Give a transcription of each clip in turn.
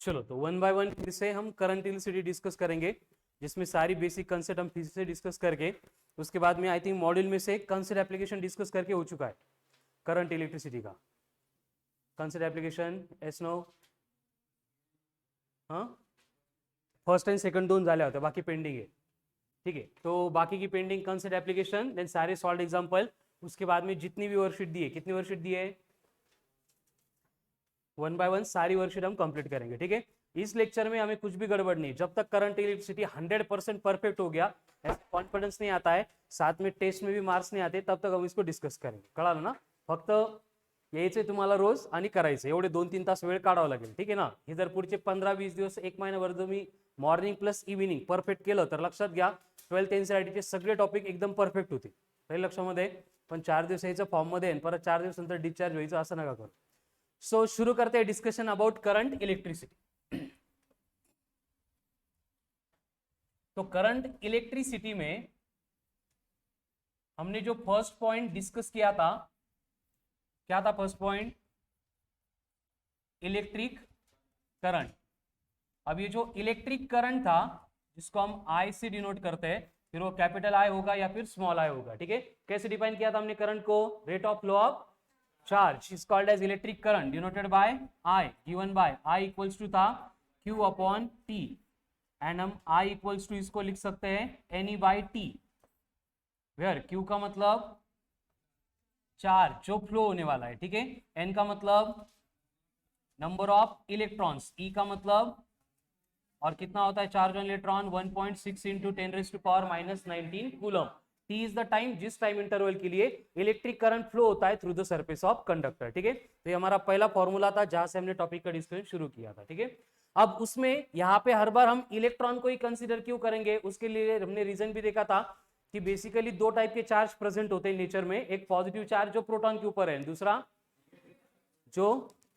चलो तो one by one फिर से हम करंट इलेक्ट्रिसिटी डिस्कस करेंगे, जिसमें सारी बेसिक कंसेप्ट हम फिर से डिस्कस करके उसके बाद में आई थिंक मॉड्यूल में से कंसेप्ट एप्लीकेशन डिस्कस करके हो चुका है करंट इलेक्ट्रिसिटी का कंसेप्ट एप्लीकेशन एस नो हाँ फर्स्ट एंड सेकंड दोन झाले होते, बाकी पेंडिंग है। ठीक है, तो बाकी की पेंडिंग कंसेप्ट एप्लीकेशन देन सारे सॉल्व एग्जांपल, उसके बाद में जितनी भी वर्कशीट दी है, कितनी वर्कशीट दी है, वन बाय वन सारी वर्कशीट हम कंप्लीट करेंगे। ठीक है, इस लेक्चर में हमें कुछ भी गड़बड़ नहीं, जब तक करंट इलेक्ट्रिसिटी 100% परफेक्ट हो गया, ऐसा कॉन्फिडेंस नहीं आता है, साथ में टेस्ट में भी मार्क्स नहीं आते, तब तक हम इसको डिस्कस करेंगे। कळालं ना? फक्त यायचंय तुम्हाला रोज आणि करायचं, एवढे 2-3 तास वेळ काढावा लागेल। ठीक आहे ना? हे जर पुढचे 15-20 दिवस एक महिनाभर जर मी मॉर्निंग प्लस इव्हिनिंग परफेक्ट केलं तर लक्षात घ्या 12th एनसीईआरटीचे सगळे टॉपिक एकदम परफेक्ट होते पहिले लक्षामध्ये। पण 4 दिवस यायचं फॉर्म मध्ये आणि परत 4 दिवसानंतर डिस्चार्ज व्हायचं, असं नका करू। सो शुरू करते हैं डिस्कशन अबाउट करंट इलेक्ट्रिसिटी। तो करंट इलेक्ट्रिसिटी में हमने जो फर्स्ट पॉइंट डिस्कस किया था, क्या था फर्स्ट पॉइंट? Electric current. अब ये जो इलेक्ट्रिक करंट था जिसको हम आई से डिनोट करते हैं, फिर वो कैपिटल आई होगा या फिर स्मॉल आई होगा। ठीक है, कैसे डिफाइन किया था हमने करंट को? Rate of flow of charge is called as electric current denoted by I, given by I equals to था Q upon T, and हम I equals to इसको लिख सकते हैं NE by T, where Q का मतलब charge जो flow होने वाला है। ठीक है, N का मतलब नंबर ऑफ इलेक्ट्रॉन्स, E का मतलब और कितना होता है charge on electron 1.6 into 10⁻⁻19 coulomb. T is the time जिस टाइम इंटरवल के लिए इलेक्ट्रिक करंट फ्लो होता है through the surface of conductor. ठीक है, तो ये हमारा पहला फॉर्मूला था जहां से हमने टॉपिक का डिस्कशन शुरू किया था। ठीक है, अब उसमें यहाँ पे हर बार हम इलेक्ट्रॉन को ही कंसीडर क्यों करेंगे, उसके लिए हमने रीजन भी देखा था कि बेसिकली दो टाइप के चार्ज प्रेजेंट होते हैं नेचर में, एक पॉजिटिव चार्ज जो प्रोटॉन के ऊपर है, दूसरा जो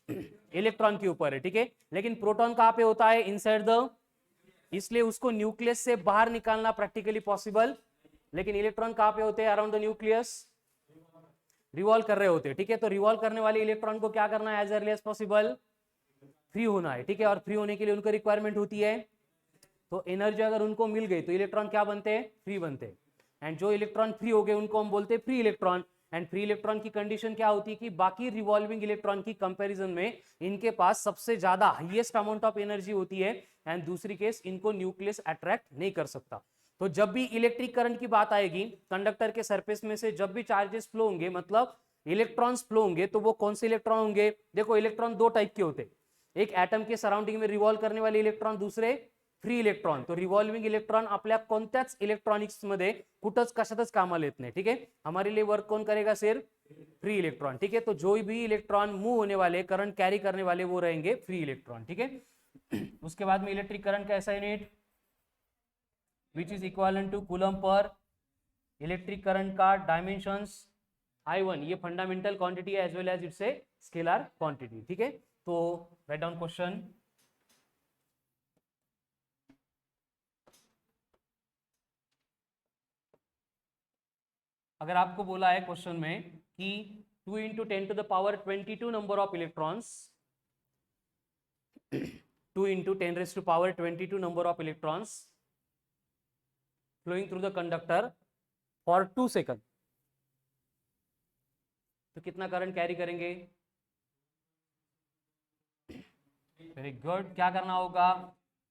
इलेक्ट्रॉन के ऊपर है। ठीक है, लेकिन प्रोटॉन कहां पे होता है? इनसाइड द, इसलिए उसको न्यूक्लियस से बाहर निकालना प्रैक्टिकली पॉसिबल, लेकिन इलेक्ट्रॉन कहां पे होते हैं? अराउंड द न्यूक्लियस, रिवॉल्व कर रहे होते हैं। ठीक है, तो रिवॉल्व करने वाले इलेक्ट्रॉन को क्या करना है? As early as possible free होना है। ठीक है, और फ्री होने के लिए उनको रिक्वायरमेंट होती है, तो एनर्जी अगर उनको मिल गई तो इलेक्ट्रॉन क्या बनते हैं? फ्री बनते हैं। एंड जो इलेक्ट्रॉन फ्री हो गए उनको हम बोलते हैं free electron. And free electron की कंडीशन क्या होती है कि बाकी रिवॉल्विंग इलेक्ट्रॉन की कंपैरिजन में इनके पास सबसे ज्यादा हाईएस्ट अमाउंट ऑफ एनर्जी होती है, एंड दूसरी केस इनको न्यूक्लियस अट्रैक्ट नहीं कर सकता। तो जब भी इलेक्ट्रिक करंट की बात आएगी, कंडक्टर के सरफेस में से जब भी चार्जेस फ्लो होंगे, मतलब इलेक्ट्रॉन्स फ्लो होंगे, तो वो कौन से इलेक्ट्रॉन होंगे? देखो इलेक्ट्रॉन दो टाइप के होते हैं, एक एटम के सराउंडिंग में रिवॉल्व करने वाले इलेक्ट्रॉन, दूसरे फ्री इलेक्ट्रॉन। तो रिवॉल्विंग इलेक्ट्रॉन आपल्या कोणत्याच इलेक्ट्रॉनिक्स मध्ये कुठंच कशातच कामाला येत नाही। ठीक है, हमारे लिए वर्क कौन करेगा? सिर्फ फ्री इलेक्ट्रॉन। ठीक है, तो जो भी इलेक्ट्रॉन मूव होने वाले, करंट कैरी करने वाले, वो रहेंगे फ्री इलेक्ट्रॉन। ठीक है, उसके बाद में इलेक्ट्रिक करंट का ऐसा unit which is equal to coulomb per. Electric current का डायमेंशंस I1, ये फंडामेंटल क्वांटिटी है as well as it's a scalar quantity. ठीक है, तो राइट डाउन क्वेश्चन। अगर आपको बोला है क्वेश्चन में कि 2 into 10⁻22 number of electrons, 2 into 10⁻22 number of electrons flowing through the conductor for 2 second, तो कितना करंट कैरी करेंगे? Very good. क्या करना होगा?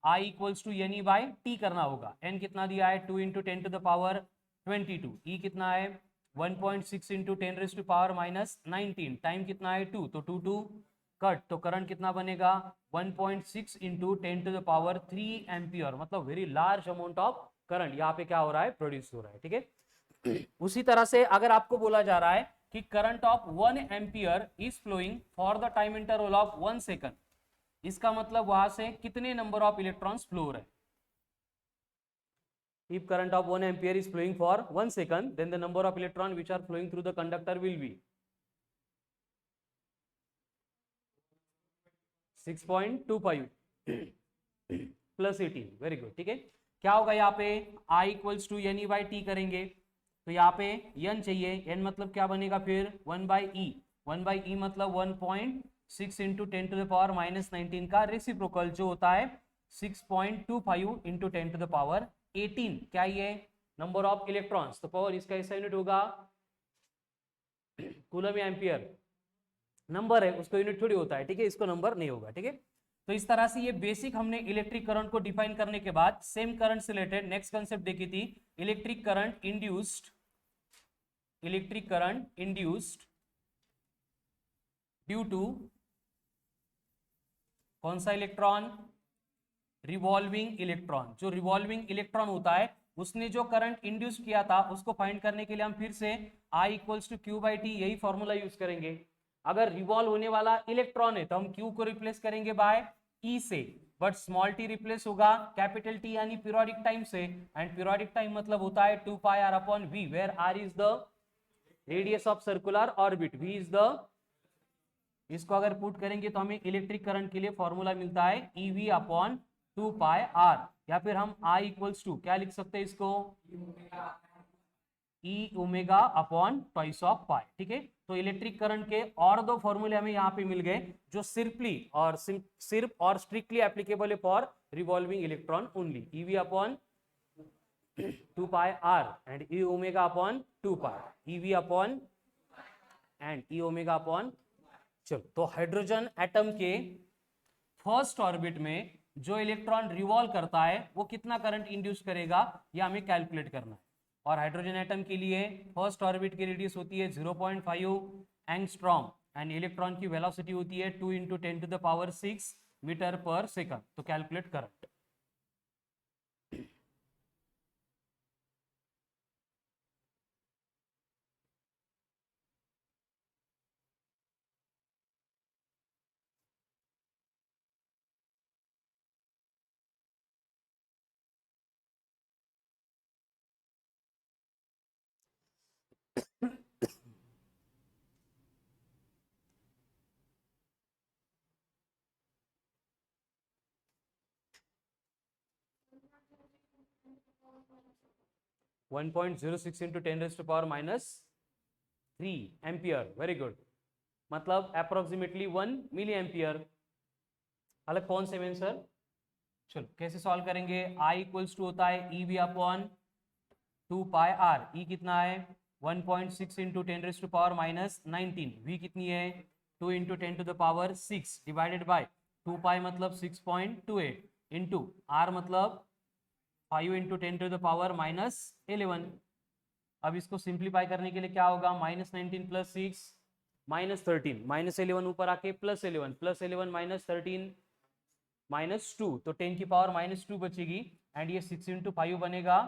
I equals to NE by T करना होगा। N कितना दिया है? 2 इंटू 10⁻22। E कितना है? 1.6 इंटू 10⁻⁻19। टाइम कितना है? 2, तो 2 2 कट, तो करंट कितना बनेगा? 1.6 इंटू 10⁻3 एम्पियर, मतलब very large amount of current यहाँ पे क्या हो रहा है? प्रोड्यूस हो रहा है। ठीक है, उसी तरह से अगर आपको बोला जा रहा है कि current of 1 ampere is flowing for the time interval of 1 second, इसका मतलब वहां से कितने नंबर ऑफ इलेक्ट्रॉन्स फ्लो हो रहे हैं? If current of 1 ampere is flowing for 1 second, then the number of electrons which are flowing through the conductor will be 6.25 plus 18। Very good. ठीक है, क्या होगा यहाँ पे? I equals to NE by T करेंगे, तो यहाँ पे N चाहिए, N मतलब क्या बनेगा फिर? 1/E। 1/E मतलब 1.6 6 into 10 to the power minus 19 का रेसिप्रोकल जो होता है 6.25 इंटू 10 टू द पावर 18। क्या ये नंबर ऑफ इलेक्ट्रॉन्स, तो पावर इसका ऐसा यूनिट होगा कूलम या एम्पियर, नंबर है उसको यूनिट थोड़ी होता है, ठीक है, इसको नंबर नहीं होगा, ठीक है। तो इस तरह से ये बेसिक हमने इलेक्ट्रिक करंट को डिफाइन करने के बाद सेम करंट से रिलेटेड नेक्स्ट कंसेप्ट देखी थी, electric current induced, electric current induced due to कौन सा इलेक्ट्रॉन, रिवॉल्विंग इलेक्ट्रॉन। जो रिवॉल्विंग इलेक्ट्रॉन होता है उसने जो करंट इंड्यूस किया था उसको फाइंड करने के लिए हम फिर से I equals to Q by T यही फॉर्मूला यूज करेंगे। अगर रिवॉल्व होने वाला इलेक्ट्रॉन है तो हम Q को रिप्लेस करेंगे बाय E से, बट स्मॉल t रिप्लेस होगा कैपिटल T यानी पीरियोडिक टाइम से, एंड पीरियोडिक टाइम मतलब होता है 2 pi r upon v, where r is the radius of circular orbit, v is the, इसको अगर पुट करेंगे तो हमें इलेक्ट्रिक करंट के लिए फॉर्मूला मिलता है EV अपॉन 2 पाई r, या फिर हम I इक्वल्स टू क्या लिख सकते हैं इसको, E omega upon twice of pi, ठीक है। तो इलेक्ट्रिक करंट के और दो फॉर्मूले हमें यहाँ पे मिल गए जो सिर्फ और स्ट्रिक्टली एप्लीकेबल है for revolving electron only, EV upon 2 pi r and E omega upon 2 pi, EV upon and E omega upon. चलो, तो हाइड्रोजन एटम के फर्स्ट ऑर्बिट में जो इलेक्ट्रॉन रिवॉल्व करता है वो कितना करंट इंड्यूस करेगा ये हमें कैलकुलेट करना है। और हाइड्रोजन एटम के लिए फर्स्ट ऑर्बिट की रेडियस होती है 0.5 एंगस्ट्रॉम एंड इलेक्ट्रॉन की वेलोसिटी होती है 2 into 10 to the power 6 metre per second. तो calculate current, one 1.06 into 10 raise to power minus 3 ampere, very good, मतलब अप्रोक्सीमेटली 1 मिली एम्पियर। अलग कौन से आंसर, चलो कैसे सॉल्व करेंगे। I इक्वल्स टू होता है EV upon 2 pi r, E कितना है 1.6 into 10 raise to power minus 19, V कितनी है 2 into 10 to the power 6 divided by 2 pi मतलब 6.28 इंटू r मतलब 5 into 10 to the power minus 11। अब इसको सिंप्लीफाई करने के लिए क्या होगा, माइनस 19 प्लस 6 माइनस 13, माइनस 11 ऊपर आके प्लस 11, प्लस 11 माइनस 13 माइनस 2, तो 10 की पावर माइनस 2 बचेगी, एंड ये 6 इंटू 5 बनेगा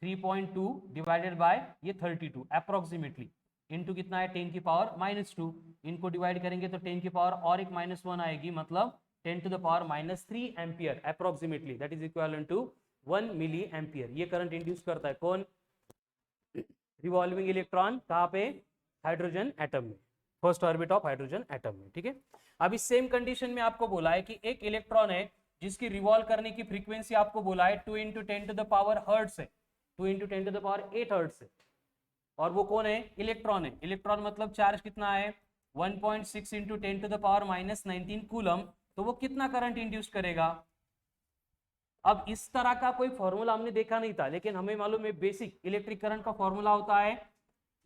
3.2 डिवाइडेड बाय ये 32 अप्रोक्सीमेटली, इंटू कितना है 10 की पावर माइनस 2, इनको डिवाइड करेंगे तो 10 की पावर और एक माइनस 1 आएगी, मतलब 10 to the power minus 3 ampere approximately, that is equivalent to 1 milli ampere. ये करंट इंड्यूस करता है कौन, रिवॉल्विंग इलेक्ट्रॉन, कहाँ पे, हाइड्रोजन एटम में, first orbit of hydrogen atom में, ठीक है। अब इस सेम कंडीशन में आपको बोला है कि एक इलेक्ट्रॉन है जिसकी रिवॉल्व करने की फ्रीक्वेंसी आपको बोला है 2 into 10 to the power hertz है, 2 into 10 to the power 8 hertz है, और वो कौन है, इलेक्ट्रॉन है। इलेक्ट्रॉन मतलब चार्ज कितना है 1.6 into 10 to the power minus 19 coulomb, तो वो कितना करंट इंड्यूस करेगा। अब इस तरह का कोई फॉर्मूला हमने देखा नहीं था, लेकिन हमें मालूम है बेसिक इलेक्ट्रिक करंट का फॉर्मूला होता है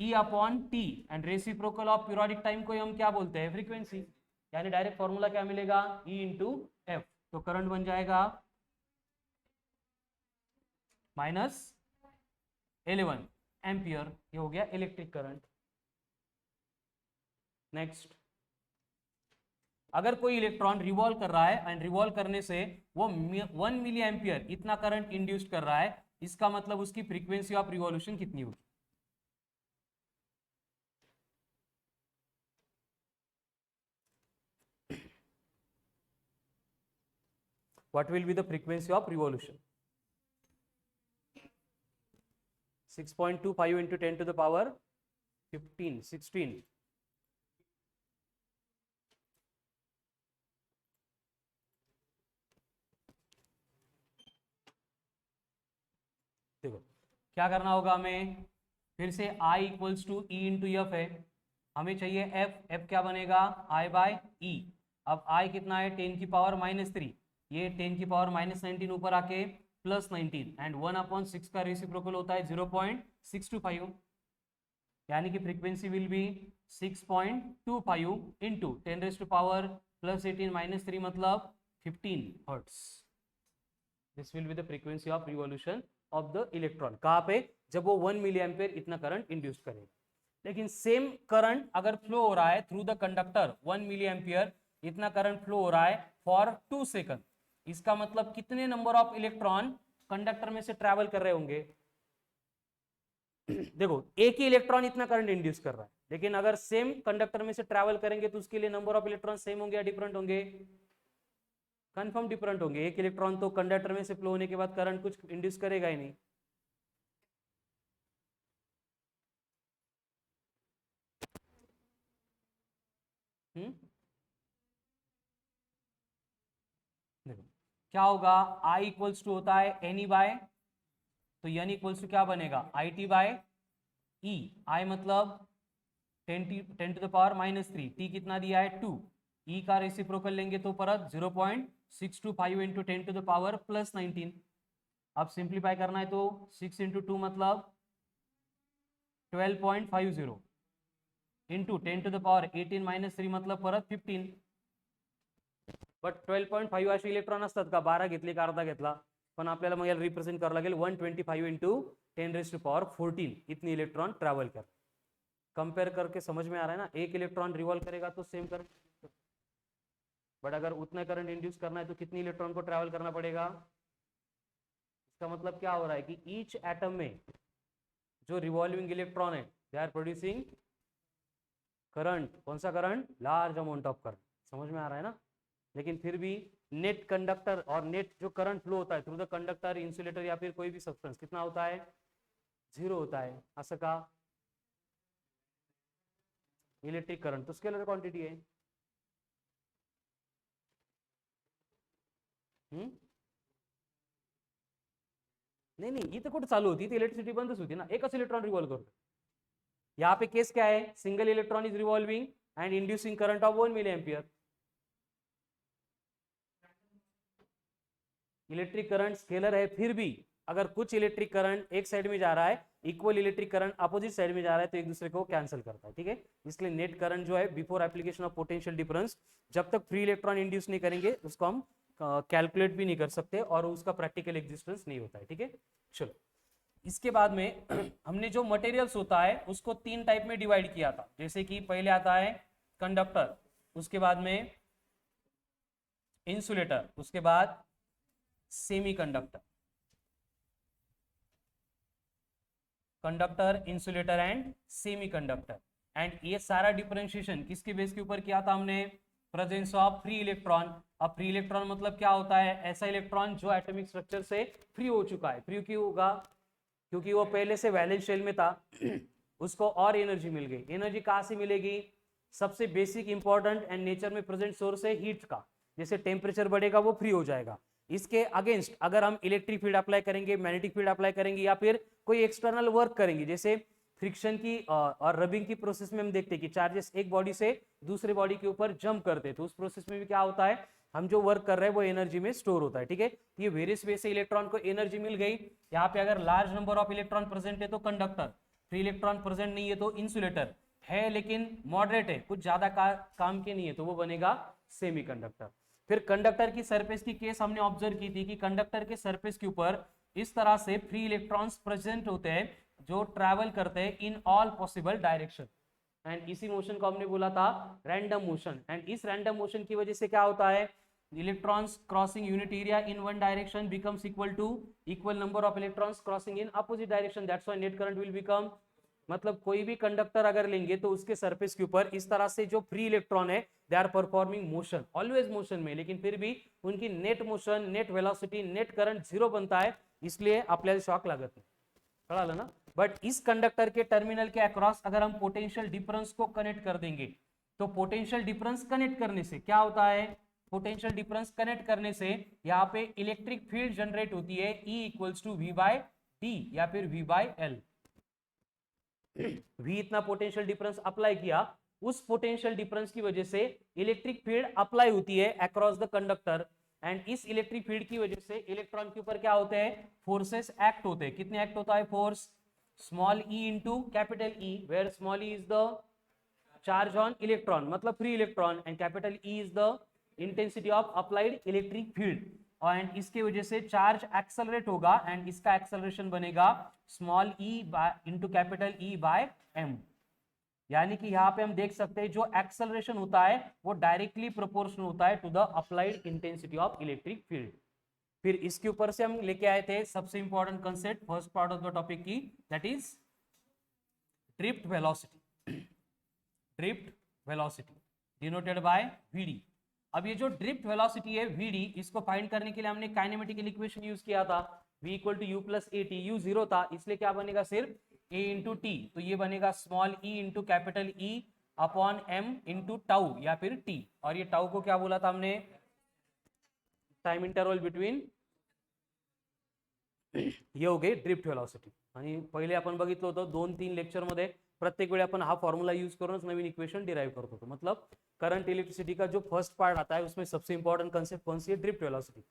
E upon T, and reciprocal of periodic time को हम क्या बोलते हैं, फ्रीक्वेंसी, यानी डायरेक्ट फॉर्मूला क्या मिलेगा E इंटू एफ, तो करंट बन जाएगा माइनस 11 एम्पियर, ये हो गया इलेक्ट्रिक करंट। नेक्स्ट, अगर कोई इलेक्ट्रॉन रिवॉल्व कर रहा है एंड रिवॉल्व करने से वो 1 मिली एम्पियर इतना करंट इंड्यूस कर रहा है, इसका मतलब उसकी फ्रीक्वेंसी ऑफ रिवॉल्यूशन कितनी होगी। What will be the frequency of revolution? 6.25 into 10 to the power 15, 16. देखो क्या करना होगा हमें, फिर से I equals to E into F है, हमें चाहिए एफ क्या बनेगा आई बाय ई। अब आई कितना है 10 की पावर -3, ये 10 की पावर -19 ऊपर आके +19 एंड 1/6 का रेसिप्रोकल होता है 0.625, यानी कि फ्रीक्वेंसी विल बी 6.25 इंटू 10⁻+18 -3 मतलब 15 hertz. This will be the frequency of revolution of the electron. कहाँ पे? जब वो 1 मिली एम्पियर इतना करंट इंड्यूस करेगा। लेकिन सेम करंट अगर फ्लो हो रहा है through the conductor 1 milli ampere इतना करंट फ्लो हो रहा है फॉर 2 सेकंड, इसका मतलब कितने नंबर ऑफ इलेक्ट्रॉन कंडक्टर में से ट्रैवल कर रहे होंगे? देखो एक ही इलेक्ट्रॉन इतना करंट इंड्यूस कर रहा है, लेकिन अगर सेम कंडक्टर में से ट्रैवल करेंगे तो उसके लिए नंबर ऑफ इलेक्ट्रॉन सेम होंगे या डिफरेंट होंगे? कंफर्म डिफरेंट होंगे। एक इलेक्ट्रॉन तो कंडक्टर में से फ्लो होने के बाद करंट कुछ इंड्यूस करेगा ही नहीं। देखो क्या होगा, I इक्वल्स टू होता है एन ई बाय, तो एन इक्वल्स टू क्या बनेगा आई टी बाय ई। आई मतलब 10 टू द पावर -3, टी कितना दिया है 2, ई का रेसिप्रोकल लेंगे तो परत 0.625 इंटू 10 टू द पावर +19। अब सिंप्लीफाई करना है तो 6 इंटू 2 मतलब 12.50 इंटू 10 टू द पावर 18 -3 मतलब परत 15। बट 12.5 असे इलेक्ट्रॉन असतात का? 12 घेतले का अर्धा घेतला, पण आपल्याला मग याला रिप्रेझेंट करावं लागेल 125 इंटू 10⁻14 इतनी इलेक्ट्रॉन ट्रैवल कर। कंपेयर करके समझ में आ रहा है ना? एक इलेक्ट्रॉन रिवॉल्व करेगा तो सेम करंट, बट अगर उतना करंट इंड्यूस करना है तो कितनी इलेक्ट्रॉन को ट्रैवल करना पड़ेगा? इसका मतलब क्या हो रहा है कि ईच एटम में जो रिवॉल्विंग इलेक्ट्रॉन है दे आर प्रोड्यूसिंग करंट। कौन सा current? Large amount of current. समझ में आ रहा है ना? लेकिन फिर भी नेट कंडक्टर और नेट जो करंट फ्लो होता है थ्रू द कंडक्टर, इंसुलेटर या फिर कोई भी सब्सटेंस कितना होता है? 0 होता है। असं का? इलेक्ट्रिक करंट तो स्केलर क्वांटिटी आहे। नहीं नहीं, इथं कुठे चालू होती? इलेक्ट्रिसिटी बंदच होती ना, एकच इलेक्ट्रॉन रिवॉल्व करतो। यहाँ पे केस क्या है? Single electron is revolving and inducing current of 1 milli ampere. Electric current scalar है, फिर भी अगर कुछ इलेक्ट्रिक करंट एक साइड में जा रहा है, equal electric current opposite side में जा रहा है, तो एक दूसरे को कैंसिल करता है। ठीक है, इसलिए नेट करंट जो है before application of potential difference, जब तक फ्री इलेक्ट्रॉन इंड्यूस नहीं करेंगे उसको हम कैलकुलेट भी नहीं कर सकते और उसका प्रैक्टिकल एग्जिस्टेंस नहीं होता है। ठीक है, चलो इसके बाद में हमने जो मटेरियल्स होता है उसको 3 टाइप में डिवाइड किया था। जैसे कि पहले आता है कंडक्टर, उसके बाद में इंसुलेटर, उसके बाद semiconductor. Conductor, insulator and semiconductor. And ये सारा डिफरेंशिएशन किसके बेस के ऊपर किया था हमने? Presence of free electron. अब फ्री इलेक्ट्रॉन मतलब क्या होता है? ऐसा इलेक्ट्रॉन जो एटॉमिक स्ट्रक्चर से फ्री हो चुका है। फ्री क्यों होगा? क्योंकि वो पहले से वैलेंस शेल में था उसको और एनर्जी मिल गई। एनर्जी कहां से मिलेगी? सबसे बेसिक इंपॉर्टेंट एंड नेचर में प्रेजेंट सोर्स है हीट का। जैसे टेम्परेचर बढ़ेगा वो फ्री हो जाएगा। इसके अगेंस्ट अगर हम इलेक्ट्रिक फील्ड अप्लाई करेंगे, मैग्नेटिक फील्ड अप्लाई करेंगे या फिर कोई एक्सटर्नल वर्क करेंगे, जैसे फ्रिक्शन की और रबिंग की प्रोसेस में हम देखते हैं कि चार्जेस एक बॉडी से दूसरे बॉडी के ऊपर जंप करते हैं, तो उस प्रोसेस में भी क्या होता है? हम जो वर्क कर रहे हैं वो एनर्जी में स्टोर होता है। ठीक है, ये वेरियस वे से इलेक्ट्रॉन को एनर्जी मिल गई। यहाँ पे अगर large number of electron present है तो कंडक्टर, फ्री इलेक्ट्रॉन प्रेजेंट नहीं है तो इंसुलेटर है, लेकिन मॉडरेट है, कुछ ज्यादा काम के नहीं है, तो वो बनेगा सेमीकंडक्टर। फिर कंडक्टर की सरफेस की केस हमने ऑब्जर्व की थी कि कंडक्टर के सरफेस के ऊपर इस तरह से फ्री इलेक्ट्रॉन्स प्रेजेंट होते हैं जो ट्रैवल करते हैं in all possible direction. And इसी मोशन को हमने बोला था रैंडम मोशन। एंड इस रैंडम मोशन की वजह से क्या होता है? Electrons crossing unit area in one direction becomes equal to equal number of electrons crossing in opposite direction. That's why net current will become, मतलब कोई भी कंडक्टर अगर लेंगे तो उसके सरफेस के ऊपर इस तरह से जो फ्री इलेक्ट्रॉन है they are performing motion, always motion में, लेकिन फिर भी उनकी net motion, net velocity, net current 0 बनता है, इसलिए आपल्याला शॉक लागत नाही। कळालं ना? बट इस कंडक्टर के टर्मिनल के अक्रॉस अगर हम पोटेंशियल डिफरेंस को कनेक्ट कर देंगे तो पोटेंशियल डिफरेंस कनेक्ट करने से क्या होता है? पोटेंशियल डिफरेंस कनेक्ट करने से यहाँ पे इलेक्ट्रिक फील्ड जनरेट होती है E equals to V by D या फिर V बाय एल। V इतना पोटेंशियल डिफरेंस अप्लाई किया उस पोटेंशियल डिफरेंस की वजह से इलेक्ट्रिक फील्ड अप्लाई होती है अक्रॉस द कंडक्टर, एंड इस इलेक्ट्रिक फील्ड की वजह से इलेक्ट्रॉन के ऊपर क्या होते हैं, फोर्सेस एक्ट होते हैं। कितने एक्ट होता है force, small E into capital e, where small e is the charge on electron मतलब free electron, and capital e is the intensity of applied electric field, and इसके वजह से चार्ज एक्सेलरेट होगा, एंड इसका acceleration बनेगा small E into capital e by m. यानी कि यहाँ पे हम देख सकते हैं जो एक्सेलरेशन होता है वो डायरेक्टली प्रोपोर्शनल होता है to the applied intensity of electric field. फिर इसके ऊपर से हम लेके आए थे सबसे important concept first part of the topic की, that is drift velocity. Drift velocity denoted by VD. अब ये जो ड्रिफ्ट वेलोसिटी है वीडी, इसको फाइंड करने के लिए हमने काइनेमेटिकल इक्वेशन यूज किया था, v equal to u plus a t. U zero था इसलिए क्या बनेगा सिर्फ a इंटू टी, तो ये बनेगा small e into capital E upon m into tau या फिर t, और ये टाउ को क्या बोला था हमने, टाइम इंटरवल बिटवीन, हे हो गए ड्रिफ्ट वेलोसिटी। आणि पहिले आपण बघितलं होतं 2-3 लेक्चर मध्ये प्रत्येक वेळी आपण हा फॉर्मूला यूज करूनच नवीन इक्वेशन डिराइव करत होतो। मतलब करंट इलेक्ट्रिसिटी का जो फर्स्ट पार्ट आता है उसमें सबसे इंपॉर्टेंट कंसेप्ट कौन सी है, ड्रिफ्ट वेलोसिटी।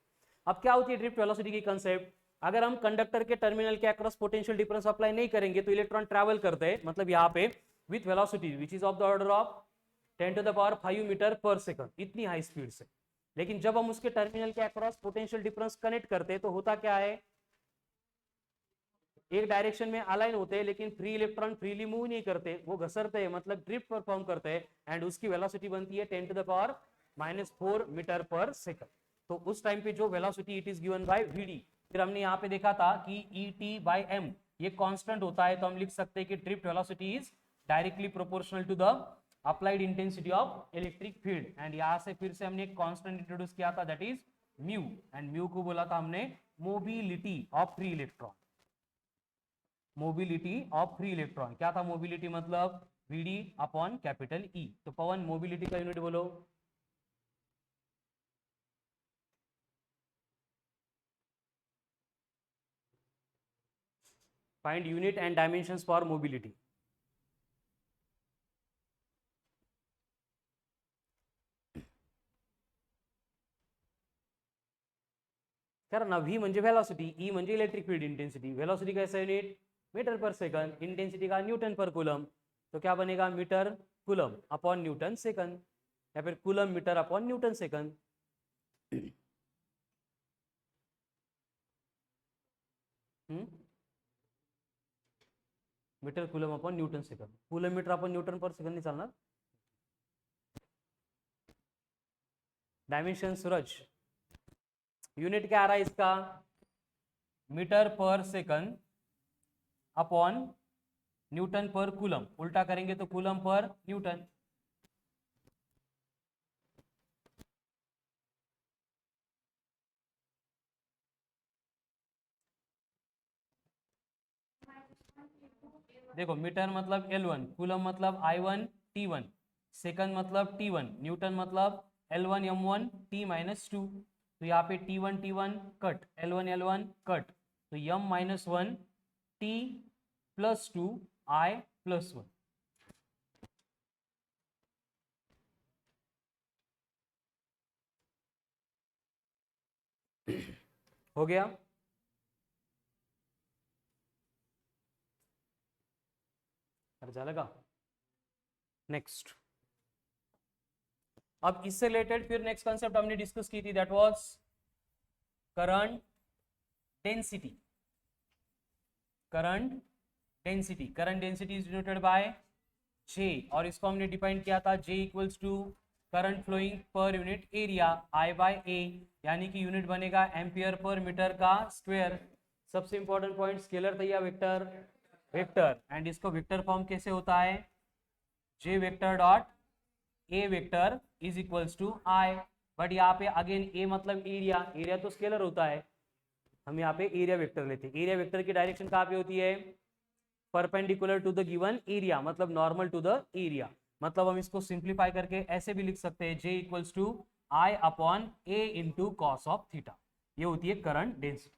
अब क्या होती है ड्रिफ्ट वेलोसिटी की कंसेप्ट, अगर हम कंडक्टर के टर्मिनल के अक्रॉस पोटेंशियल डिफरेंस अप्लाई नहीं करेंगे तो इलेक्ट्रॉन ट्रैवल करते हैं, मतलब यहाँ पे with velocity which is of the order of 10 to the power 5 meter per second, इतनी हाई स्पीड से। लेकिन जब हम उसके टर्मिनल के अक्रॉस पोटेंशियल डिफरेंस कनेक्ट करते हैं तो होता क्या है, एक डायरेक्शन में अलाइन होते हैं लेकिन फ्री इलेक्ट्रॉन फ्रीली मूव नहीं करते, वो घसरते हैं, मतलब ड्रिफ्ट परफॉर्म करते हैं, एंड उसकी वेलोसिटी बनती है 10 to the power -4 meter per second. तो उस टाइम पे जो velocity it is given by VD. फिर हमने यहाँ पे देखा था कि ई टी बाई एम ये कांस्टेंट होता है, तो हम लिख सकते हैं कि drift velocity is directly proportional to the applied intensity of electric field. And यहाँ से फिर से हमने एक कांस्टेंट इंट्रोड्यूस किया था that is mu, and mu को बोला था हमने mobility of free electron. Mobility of free electron क्या था, मोबिलिटी मतलब वीडी अपॉन कैपिटल ई। तो पवन मोबिलिटी का यूनिट बोलो, find unit and dimensions for mobility. कारण ना व्ही म्हणजे वेलोसिटी, ई म्हणजे इलेक्ट्रिक फील्ड इंटेंसिटी, वेलोसिटी कैसा unit meter per second, intensity का न्यूटन पर कूलम, तो क्या बनेगा meter coulomb upon newton second, या फिर coulomb meter upon newton second. Meter coulomb upon newton second, coulomb meter upon newton per second नहीं चालणार। Dimension सूरज, unit क्या आ रहा है इसका, metre per second upon newton per coulomb, उल्टा करेंगे तो कूलम पर न्यूटन। देखो मीटर मतलब L1, कूलम मतलब I1 T1, सेकंड मतलब T1, न्यूटन मतलब L1 M1 T -2। तो यहाँ पे T1 T1 cut, L1 L1 cut, तो M -1 T +2 I +1। हो गया। झालं का, नेक्स्ट। अब इससे रिलेटेड फिर नेक्स्ट कंसेप्ट हमने डिस्कस की थी, that was current density. Current density, current density is denoted by J, और इसको हमने डिफाइन किया था J equals to current flowing per unit area I by A, यानी कि यूनिट बनेगा एम्पियर पर मीटर का स्क्वायर। सबसे इंपॉर्टेंट पॉइंट, स्केलर था या वेक्टर, वेक्टर, एंड इसको वेक्टर फॉर्म कैसे होता है, J vector dot A vector is equals to I, but यहाँ पे अगेन A मतलब एरिया, एरिया तो स्केलर होता है, हम यहाँ पे एरिया वेक्टर लेते हैं। एरिया वेक्टर की डायरेक्शन कहाँ पे होती है, perpendicular to the given area, मतलब नॉर्मल टू द एरिया। मतलब हम इसको सिंप्लीफाई करके ऐसे भी लिख सकते हैं J equals to I upon A into cos of theta, ये होती है करंट डेंसिटी।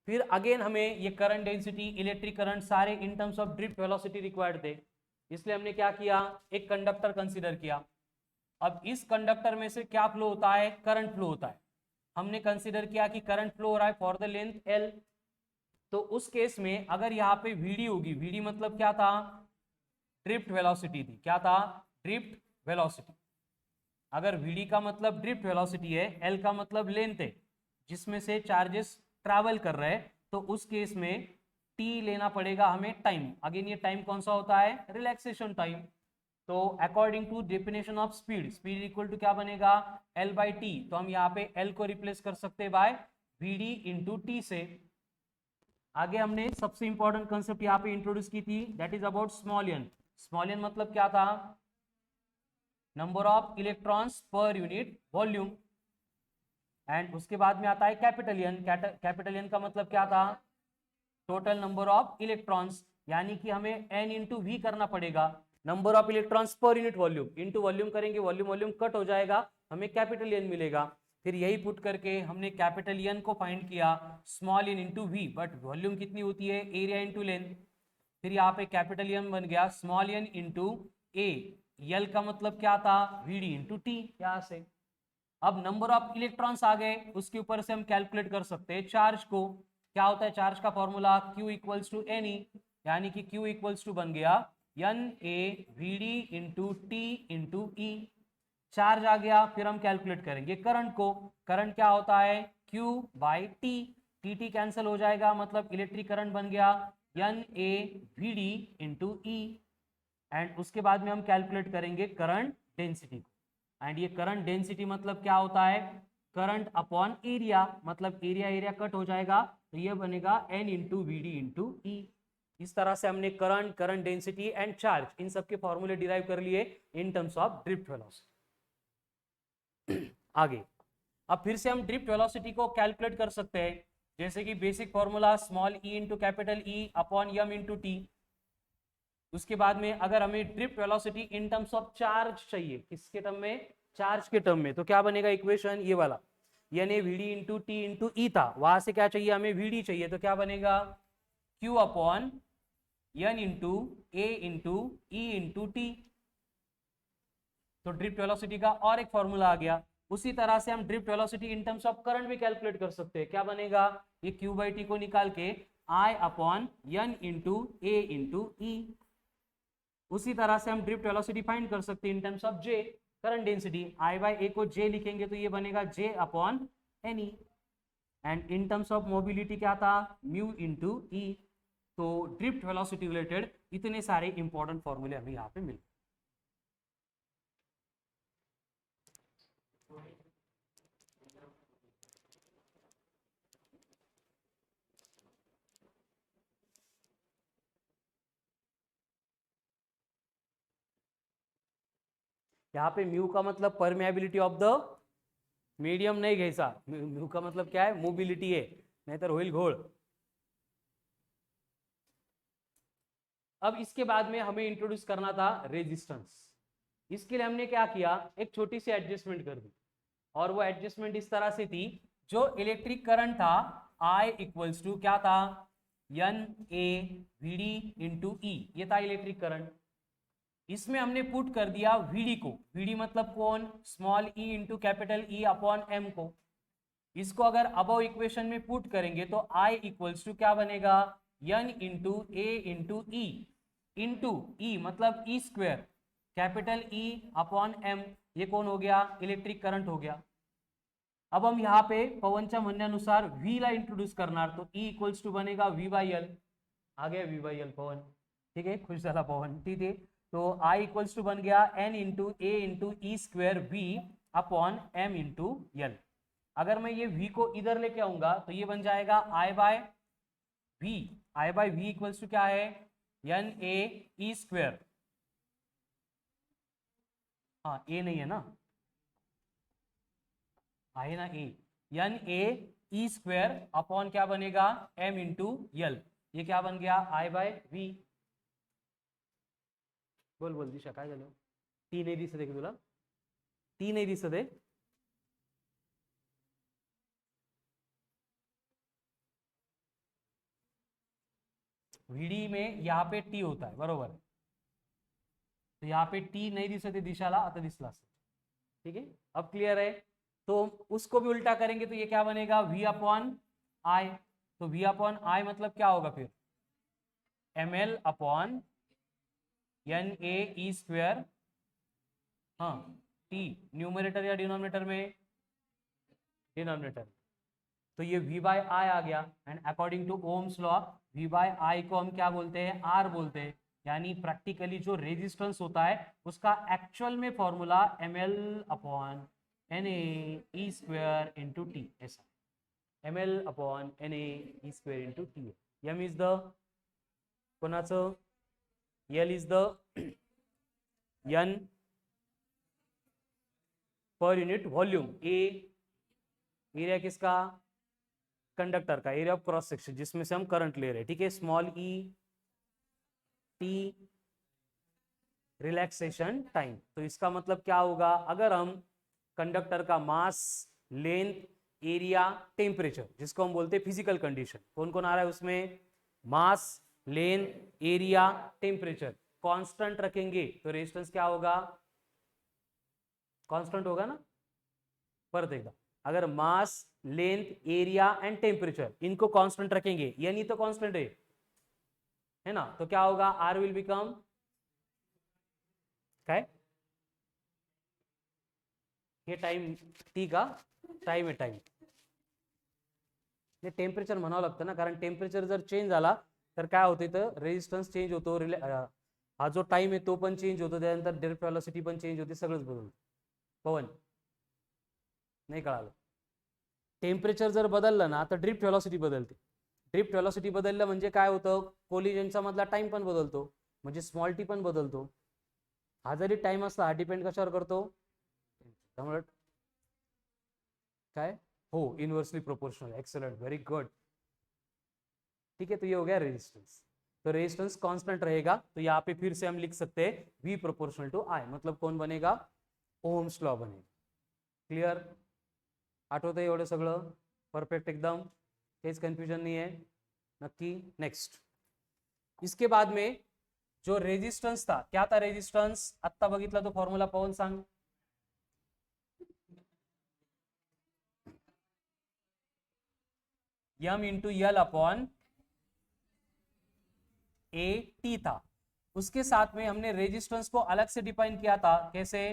फिर अगेन हमें ये करंट डेंसिटी, इलेक्ट्रिक करंट सारे इन terms of drift velocity required थे, इसलिए हमने क्या किया, एक कंडक्टर कंसीडर किया। अब इस कंडक्टर में से क्या फ्लो होता है, करंट फ्लो होता है। हमने कंसीडर किया कि करंट फ्लो हो रहा है फॉर द लेंथ एल। तो उस केस में अगर यहाँ पे वीडी होगी, वीडी मतलब क्या था, ड्रिफ्ट वेलोसिटी थी। क्या था, ड्रिफ्ट वेलोसिटी। अगर वीडी का मतलब ड्रिफ्ट वेलोसिटी है, एल का मतलब लेंथ है जिसमें से चार्जेस ट्रैवल कर रहे हैं, तो उस केस में टी लेना पड़ेगा हमें टाइम। अगेन ये टाइम कौन सा होता है, रिलैक्सेशन टाइम। तो according to definition of speed, speed equal to क्या बनेगा, एल बाई टी। तो हम यहाँ पे एल को रिप्लेस कर सकते हैं by V D into T से। आगे हमने सबसे इंपॉर्टेंट कंसेप्ट यहाँ पे इंट्रोड्यूस की थी, that is about small N. Small N मतलब क्या था, number of electrons per unit volume. And उसके बाद में आता है कैपिटल एन। कैपिटल एन का मतलब क्या था, टोटल नंबर ऑफ इलेक्ट्रॉन्स, यानी कि हमें एन इंटू वी करना पड़ेगा, number of electrons per unit volume into volume करेंगे, वॉल्यूम वॉल्यूम कट हो जाएगा, हमें कैपिटल एन मिलेगा। फिर यही पुट करके हमने कैपिटल एन को फाइंड किया, small N into V, but volume कितनी होती है, एरिया इंटू लेंथ। फिर यहाँ पे कैपिटल एन बन गया स्मॉल एन इंटू ए, यल का मतलब क्या था, वी डी इंटू टी यहाँ से। अब नंबर ऑफ इलेक्ट्रॉन्स आ गए, उसके ऊपर से हम कैलकुलेट कर सकते हैं चार्ज को। क्या होता है चार्ज का formula, Q equals to n e, यानी कि Q इक्वल्स टू बन गया n A v D into t into e. Charge आ गया, फिर हम कैलकुलेट करेंगे करंट को। करंट क्या होता है, Q by t, t t cancel हो जाएगा, मतलब इलेक्ट्रिक करंट बन गया n A v D into e. And उसके बाद में हम कैलकुलेट करेंगे करंट डेंसिटी को। एंड ये करंट डेंसिटी मतलब क्या होता है, करंट अपॉन एरिया, मतलब एरिया एरिया कट हो जाएगा, तो ये बनेगा n into v D into e. इस तरह से हमने current, current density and charge, इन सब के फॉर्मूले डिराइव कर लिए इन टर्म्स ऑफ ड्रिफ्ट वेलोसिटी। आगे अब फिर से हम ड्रिफ्ट वेलोसिटी को कैलकुलेट कर सकते हैं, जैसे कि बेसिक फॉर्मूला स्मॉल ई इंटू कैपिटल ई अपॉन यम इंटू टी। उसके बाद में अगर हमें drift velocity in terms of charge चाहिए, किसके टर्म में, चार्ज के टर्म में, तो क्या बनेगा इक्वेशन, ये वाला यानी वीडी इंटू टी इंटू ई था, वहां से क्या चाहिए हमें, वीडी चाहिए, तो क्या बनेगा Q upon N into A into e into T. तो ड्रिफ्ट वेलोसिटी का और एक फॉर्मूला आ गया। उसी तरह से हम drift velocity in terms of current भी कैलकुलेट कर सकते हैं। क्या बनेगा, ये क्यू बाई टी को निकाल के आई upon N into A into ई। उसी तरह से हम ड्रिफ्ट वेलोसिटी फाइंड कर सकते हैं in terms of J, current density. I by A को जे लिखेंगे तो ये बनेगा J upon n e. And in terms of mobility क्या था, म्यू इंटू ई। तो ड्रिफ्ट वेलोसिटी रिलेटेड इतने सारे इंपॉर्टेंट फॉर्मूले हमें यहाँ पे मिले। यहाँ पे म्यू का मतलब परमेबिलिटी ऑफ द मीडियम नहीं घैसा, म्यू का मतलब क्या है, मोबिलिटी है, नहीं तो होइल घोल। अब इसके बाद में हमें इंट्रोड्यूस करना था रेजिस्टेंस। इसके लिए हमने क्या किया, एक छोटी सी एडजस्टमेंट कर दी, और वो एडजस्टमेंट इस तरह से थी, जो इलेक्ट्रिक करंट था I इक्वल्स टू क्या था, n A v D into e, ये था इलेक्ट्रिक करंट। इसमें हमने पुट कर दिया वीडी को, वीडी मतलब कौन, स्मॉल ई इंटू कैपिटल ई अपॉन एम को। इसको अगर अबव इक्वेशन में पुट करेंगे तो I इक्वल्स टू क्या बनेगा, n into A into e into e मतलब ई स्क्वेयर कैपिटल ई अपॉन एम, ये कौन हो गया, इलेक्ट्रिक करंट हो गया। अब हम यहाँ पे पवनच्या म्हणण्यानुसार V ला इंट्रोड्यूस करणार, तो E इक्वल्स टू बनेगा V बाई एल। आ गया V बाई एल पवन, ठीक है, खुश झाला पवन, ठीक है। तो I इक्वल्स टू बन गया N into A into e square V upon m into l. अगर मैं ये V को इधर लेके आऊंगा तो ये बन जाएगा I by V। I by V equals to क्या है, एन ए ई स्क्वेयर, हाँ ए नहीं है ना, है ना A, n A e square upon क्या बनेगा, एम इंटू यल। ये क्या बन गया, आई बाय वी। बोल बोल दिशा काय झालं, टी नाही दिसत आहे का तुला, टी नाही दिसत आहे, व्हीडी में यहाँ पे टी होता है, बरोबर. तो यहाँ पे टी नाही दिसत आहे दिशाला, आता दिसला असेल. ठीक है, अब क्लियर है. तो उसको भी उल्टा करेंगे तो ये क्या बनेगा, v अपॉन आई. तो v अपॉन आई मतलब क्या होगा फिर, ml upon N A e square. हाँ, टी न्यूमरेटर या डिनोमिनेटर में, डिनोमिनेटर. तो ये v बाय आई आ गया. And according to Ohm's law v by I को हम क्या बोलते हैं, r बोलते हैं. यानी प्रैक्टिकली जो रेजिस्टेंस होता है उसका एक्चुअल में formula ml upon N A square into T, ऐसा. ml upon N A square into T. m is the कोणाचं, l is the n per unit volume. Area किसका, कंडक्टर का, एरिया ऑफ क्रॉस सेक्शन जिसमें से हम current ले रहे हैं. ठीक है, small E T relaxation time. तो इसका मतलब क्या होगा, अगर हम कंडक्टर का मास, लेंथ, एरिया, टेम्परेचर, जिसको हम बोलते हैं फिजिकल कंडीशन, कौन कौन आ रहा है उसमें, मास, लेंथ, एरिया, टेम्परेचर, कांस्टेंट रखेंगे तो रेजिस्टेंस क्या होगा, कांस्टेंट होगा ना. परत एकदा, अगर मास, लेंथ, एरिया एंड टेम्परेचर इनको कांस्टेंट रखेंगे, यानी तो कांस्टेंट है ना, तो क्या होगा, आर विल बिकम काय, हे टाइम टी का टाइम आहे, टाइम. टेम्परेचर म्हणावं लागतं ना, कारण टेम्परेचर जर चेंज झाला तर काय होते, तर रेजिस्टन्स चेंज होतो, हा जो टाइम आहे तो पण चेंज होतो, त्यानंतर ड्रिफ्ट वेलोसिटी पण चेंज होते, सगळंच बदलतं. पवन नाही कळालं, टेम्परेचर जर बदललं ना तर ड्रिफ्ट वेलोसिटी बदलते. ड्रिफ्ट वेलोसिटी बदललं म्हणजे काय होतं, कोलिजनचा मधला टाइम पण बदलतो, म्हणजे स्मॉल टी पण बदलतो. हा जरी टाइम असला, हा डिपेंड कशावर करतो, त्यामुळे काय, हो, inversely proportional. Excellent, very good. ठीक है, तो ये हो गया रेजिस्टेंस. तो रेजिस्टेंस कांस्टेंट रहेगा, तो यहाँ पे फिर से हम लिख सकते हैं V प्रोपोर्शनल टू I. मतलब कौन बनेगा, ओम्स लॉ बनेगा. क्लियर, आठवतंय एवढं सगळं, परफेक्ट एकदम, काहीच कन्फ्युजन नहीं है नक्की. नेक्स्ट, इसके बाद में जो रेजिस्टेंस था, क्या था रेजिस्टेंस, आत्ता बघितला तो फॉर्म्युला, पवन सांग. m into l upon A T था. उसके साथ में हमने रेजिस्टेंस को अलग से डिफाइन किया था, कैसे,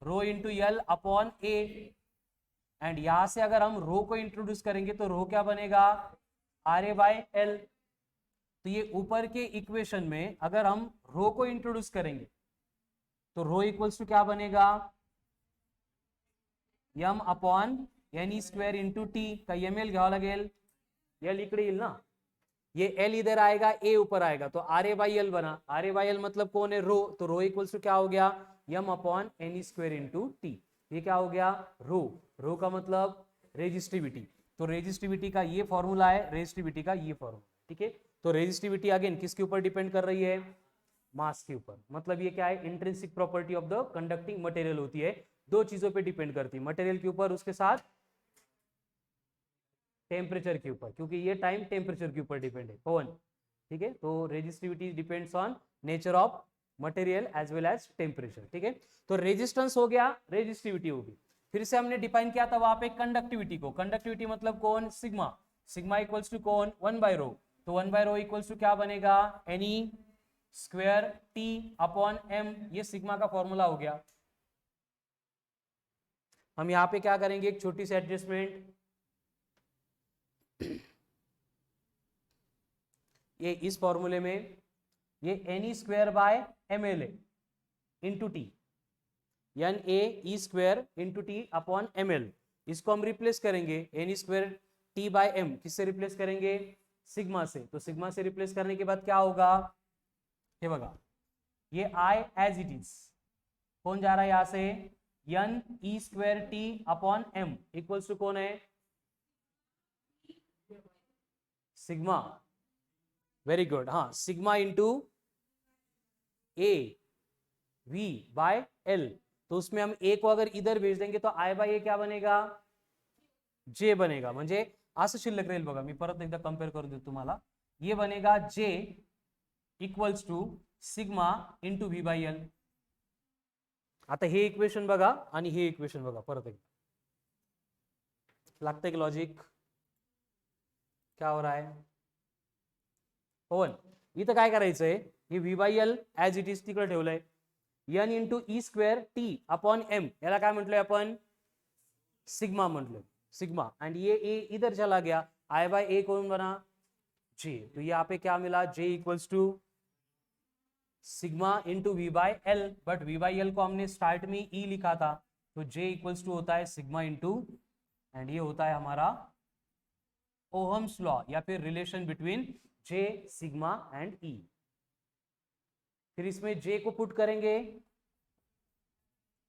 rho into l upon A. And यहां से अगर हम रो को इंट्रोड्यूस करेंगे तो रो क्या बनेगा, आर ए बाय एल. तो ये ऊपर के इक्वेशन में अगर हम रो को इंट्रोड्यूस करेंगे तो रो इक्वल्स टू क्या बनेगा, M upon N square into T. का एम एल घ्यावं लागेल, एल इकडे येईल ना, ये एल इधर आएगा, ए ऊपर आएगा, तो आर ए बाई एल बना. आर ए बाई एल मतलब कौन है, रो. तो रो इक्वल्स टू क्या हो गया, M upon N square into T. ये क्या हो गया, रो. रो का मतलब रेजिस्टिविटी. तो रेजिस्टिविटी का ये फॉर्मूला है, रेजिस्टिविटी का ये फॉर्मूला. ठीक है, तो रेजिस्टिविटी अगेन किसके ऊपर डिपेंड कर रही है, मास के ऊपर. मतलब ये क्या है, intrinsic property of the conducting material होती है, दो चीजों पे डिपेंड करती है, मटेरियल के ऊपर, उसके साथ टेम्परेचर के ऊपर, क्योंकि ये टाइम टेम्परेचर के ऊपर डिपेंड है. पवन, ठीक है, तो resistivity depends on nature of material as well as temperature. ठीक है, तो रेजिस्टेंस हो गया, रेजिस्टिविटी होगी. फिर से हमने डिफाइन किया था वहां पे कंडक्टिविटी को. कंडक्टिविटी मतलब कौन, सिग्मा. सिग्मा इक्वल्स टू कौन, 1 बाय रो. तो 1 बाय रो इक्वल्स टू क्या बनेगा, N E square T upon M. ये सिग्मा का फॉर्मूला हो गया. हम यहां पे क्या करेंगे, एक छोटी सी एडजस्टमेंट. ये इस फॉर्मूले में ये N square by M L into T, N A square into T upon M L. इसको हम रिप्लेस करेंगे, N square T by M किससे रिप्लेस करेंगे, सिग्मा से. तो सिग्मा से रिप्लेस करने के बाद क्या होगा, ये बघा, ये आई एज इट इज, कौन जा रहा है यहां से, n e square T upon m equals to कौन है, सिग्मा. Very good. हाँ, sigma into A V by l. तो उसमें हम ए को अगर इधर भेज देंगे तो आई बाय ए क्या बनेगा, जे बनेगा. म्हणजे असं शिल्लक राहील बघा. मी परत एकदा कंपेअर करून देतो तुम्हाला. ये बनेगा J equals to sigma into V by L. आता हे इक्वेशन बघा आणि हे इक्वेशन बघा परत एकदा. लागतंय की लॉजिक? क्या हो रहा है? पण इथं काय करायचंय, हे V by L as it is तिकडे ठेवलंय. N into E square T upon M, याला काय म्हटलंय आपण? Sigma म्हटलोय, sigma. एंड ये ए इधर चला गया, आई बाय ए कौन बना? J. तो यहाँ पे क्या मिला? J equals to sigma into V by L. But V by L को हमने स्टार्ट में ई लिखा था, तो J इक्वल्स टू होता है सिग्मा इंटू, एंड ये होता है हमारा ओहम्स लॉ या फिर relation between J, sigma and E. फिर इसमें J को पुट करेंगे